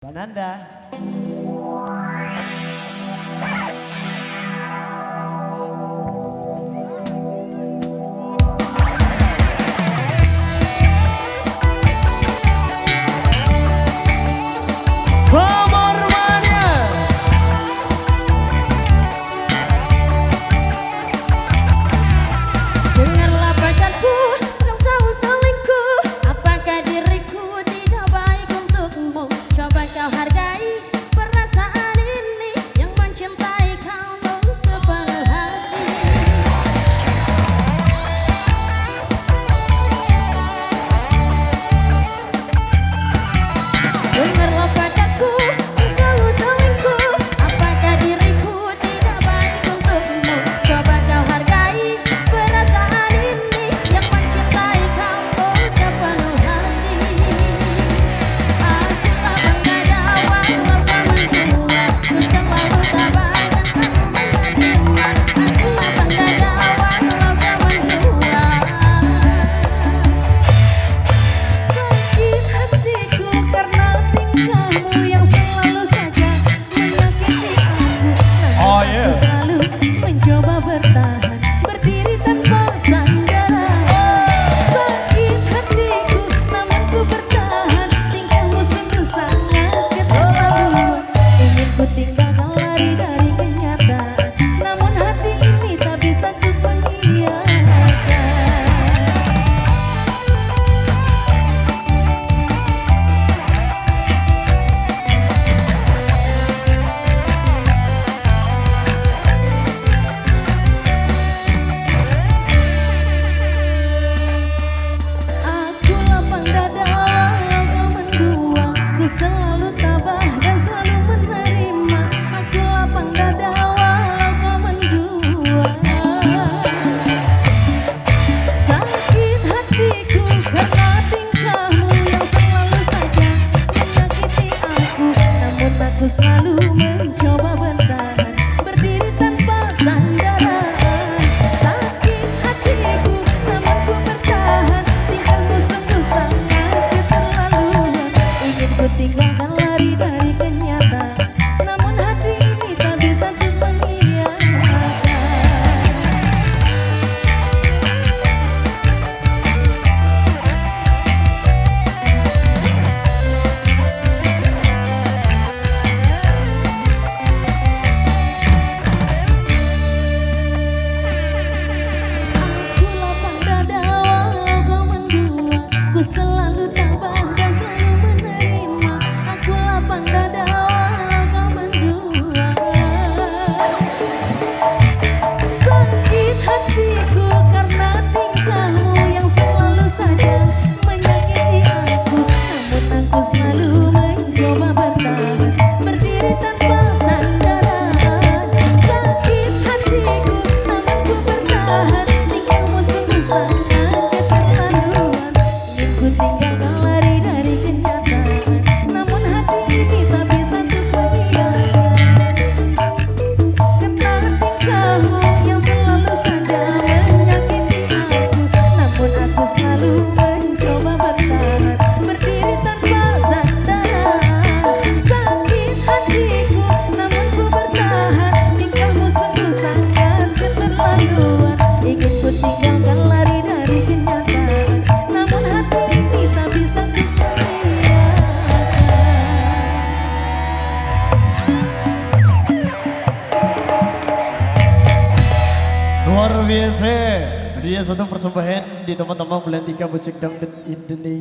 Bananda. Dengarlah pacarku, kau tahu selingkuh. Apakah diriku tidak baik untukmu? Coba kau hargai perasaan ini yang mencintai kamu sepenuh hati. Dengarlah pacarku, kau selalu selingkuh. Apakah diriku tidak baik untukmu? Coba kau hargai perasaan ini yang mencintai kamu sepenuh hati. Aku tak bangga walau kau mendua, ku selalu tabah dan selalu menerima. Aku tak bangga walau kau mendua. Sakit hatiku karena tingkahmu yang selalu saja menyakiti aku. Oh, Namun yeah. aku selalu mencoba bertahan, berdiri tanpa sandara. Sakit hatiku namun ku bertahan, tingkahmu sungguh sangat keterlaluan. Ingin ku tinggalkan lari dari kenyataan, namun hati ini tak bisa ku mengiyakan. Aku lapang dada walau kau mendua, ku selalu tabah dan selalu menerima. Aku lapang dada walau kau mendua. Sakit hatiku karena tingkahmu yang selalu saja menyakiti aku. Namun aku selalu mencoba bertahan, berdiri tanpa sandaran. Sakit hatiku namun ku bertahan, tingkahmu sungguh sangat keterlaluan. Ingin ku tinggalkan lari dari kenyataan, namun hati ini tak bisa untuk mengiyakan. Aku lapang dada walau kau mendua, ku selalu tabah dan selalu menerima. Aku lapang dada walau kau mendua. Sakit hatiku karena tingkahmu yang selalu saja menyakiti aku. Namun aku selalu mencoba bertahan, berdiri tanpa sandaran. Sakit hatiku namun ku bertahan, tingkahmu sungguh sangat keterlaluan. Ingin ku tinggalkan lari dari kenyataan, namun hati ini tak bisa untuk mengiyakan. Karena tingkahmu yang selalu saja menyakiti aku, namun aku selalu mencoba bertahan, berdiri tanpa sandaran. Sakit hatiku namun ku bertahan, tingkahmu sungguh sangat keterlaluan. Ingin ku tinggalkan lari dari kenyataan, namun hati ini tak bisa ku mengiyakan. Luar biasa. Itu dia satu persembahan di teman-teman Belantika Musik Dangdut Indonesia.